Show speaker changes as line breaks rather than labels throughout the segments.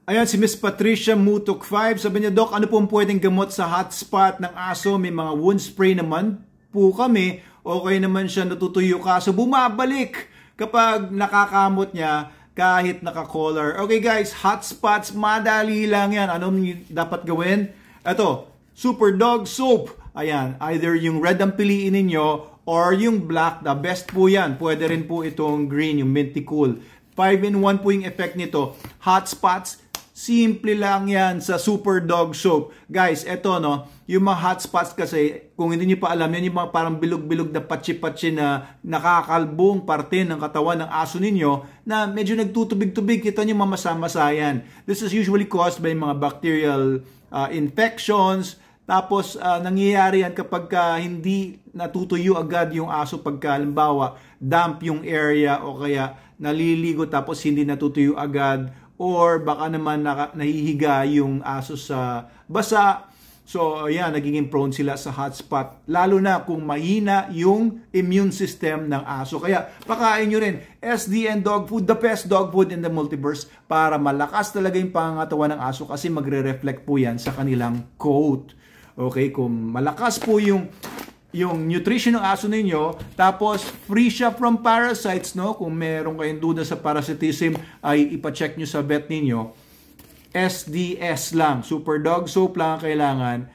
Ayan, si Miss Patricia Mutok 5. Sabi niya, Doc, ano pong pwedeng gamot sa hotspot ng aso? May mga wound spray naman po kami. Okay naman siya, natutuyo kaso bumabalik kapag nakakamot niya kahit naka-collar. Okay guys, hotspots, madali lang yan. Anong dapat gawin? Ito, Super Dog Soap. Ayan, either yung red ang piliin ninyo or yung black, the best po yan. Pwede rin po itong green, yung Minty Cool. 5-in-1 po yung effect nito. Hotspots, simple lang yan sa Super Dog Soap. Guys, eto no, yung mga hotspots kasi, kung hindi nyo pa alam, yan yung mga parang bilog-bilog na patsi-patsi na nakakalbong parte ng katawan ng aso ninyo na medyo nagtutubig-tubig. Kita nyo mamasa-masa yan. This is usually caused by mga bacterial infections. Tapos, nangyayari yan kapag hindi natutuyo agad yung aso pagka, halimbawa, damp yung area o kaya naliligo tapos hindi natutuyo agad. Or baka naman nahihiga yung aso sa basa. So, ayan, nagiging prone sila sa hotspot. Lalo na kung mahina yung immune system ng aso. Kaya, pakain nyo rin SDN Dog Food, the best dog food in the multiverse para malakas talaga yung pangangatawan ng aso kasi magre-reflect po yan sa kanilang coat. Okay, kung malakas po yung nutrition ng aso ninyo, tapos free siya from parasites, no? Kung meron kayong duda sa parasitism, ay ipacheck nyo sa vet ninyo. SDS lang, Super Dog Soap lang ang kailangan.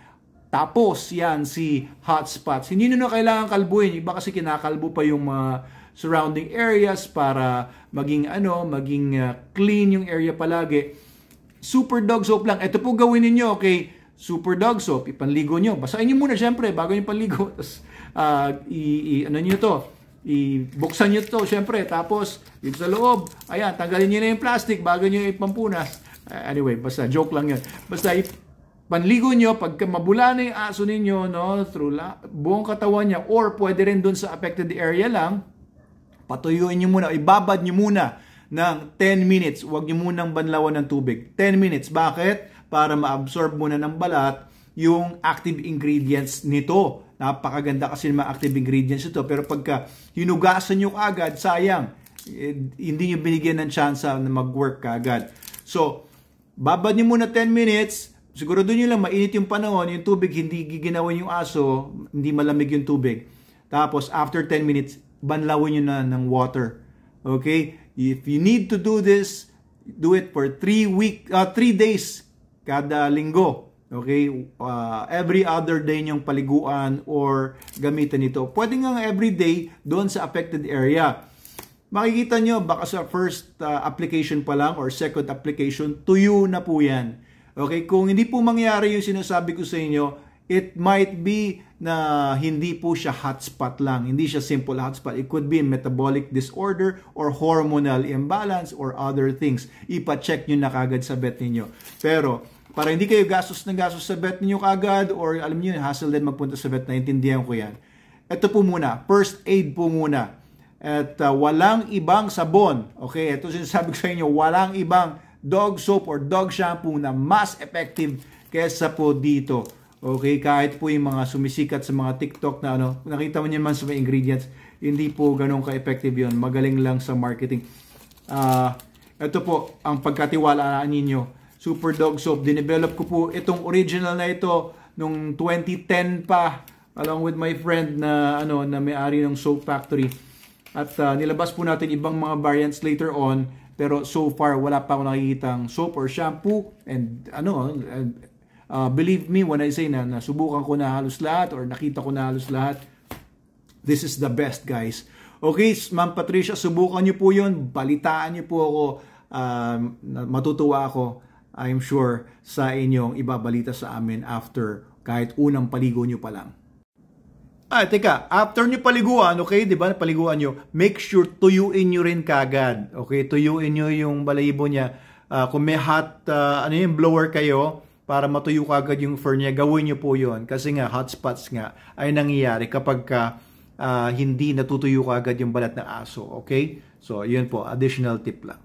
Tapos, yan, si hotspots. Hindi nyo na kailangan kalbuin. Iba kasi kinakalbo pa yung mga surrounding areas para maging, clean yung area palagi. Super Dog Soap lang. Ito po gawin ninyo, okay? Super Dog Soap, ipanligo nyo. Basahin nyo muna, syempre, bago nyo panligo. Tapos, buksan nyo to, syempre. Tapos, dito sa loob, ayan, tanggalin nyo na yung plastic bago nyo ipampunas. Anyway, basta, joke lang yun. Basta, panligo nyo, pagka mabula na yung aso ninyo, no, through buong katawan niya, or pwede rin dun sa affected area lang, patuyuin nyo muna, ibabad nyo muna ng 10 minutes. Huwag nyo munang banlawan ng tubig. 10 minutes. Bakit? Para ma-absorb muna ng balat yung active ingredients nito. Napakaganda kasi ng mga active ingredients nito. Pero pagka hinugasan nyo kaagad, sayang. Hindi nyo binigyan ng chance na mag-work kaagad. So, babad nyo muna 10 minutes. Siguro doon nyo lang mainit yung panahon. Yung tubig, hindi giginawan yung aso. Hindi malamig yung tubig. Tapos, after 10 minutes, banlawin nyo na ng water. Okay? If you need to do this, do it for 3 days. Kada linggo, okay? Every other day niyong paliguan or gamitin ito. Pwede nga every day doon sa affected area. Makikita nyo, baka sa first application pa lang or second application, tuyo na po yan. Okay? Kung hindi po mangyari yung sinasabi ko sa inyo, it might be na hindi po siya hotspot lang. Hindi siya simple hotspot. It could be metabolic disorder or hormonal imbalance or other things. Ipa-check nyo na kagad sa vet ninyo. Pero, para hindi kayo gastos sa vet ninyo kagad or alam niyo, hassle din magpunta sa vet, naintindihan ko yan. Ito po muna, first aid po muna. At walang ibang sabon. Okay, ito sinasabi ko sa inyo, walang ibang dog soap or dog shampoo na mas effective kesa po dito. Okay, kahit po yung mga sumisikat sa mga TikTok na nakita mo niyo man sa mga ingredients, hindi po ganun ka-effective yun. Magaling lang sa marketing. Ito po, ang pagkatiwalaan ninyo. Super Dog Soap. Dinevelop ko po itong original na ito nung 2010 pa along with my friend na may-ari ng soap factory. At nilabas po natin ibang mga variants later on, pero so far wala pa ako nakikitang soap or shampoo and believe me when I say na nasubukan ko na halos lahat or nakita ko na halos lahat. This is the best, guys. Okay, Ma'am Patricia, subukan niyo po 'yun. Balitaan niyo po ako. Matutuwa ako, I'm sure, sa inyong ibabalita sa amin after kahit unang paligo niyo pa lang. Teka, after niyo paliguan, okay, 'di ba? Paliguan niyo, make sure tuyuin niyo rin kagad. Okay, tuyuin niyo yung balahibo niya. Kung may hot blower kayo, para matuyo kagad yung fur niya, gawin niyo po yun. Kasi nga, hotspots nga ay nangyayari kapag hindi natutuyo kagad yung balat ng aso. Okay? So, yun po, additional tip lang.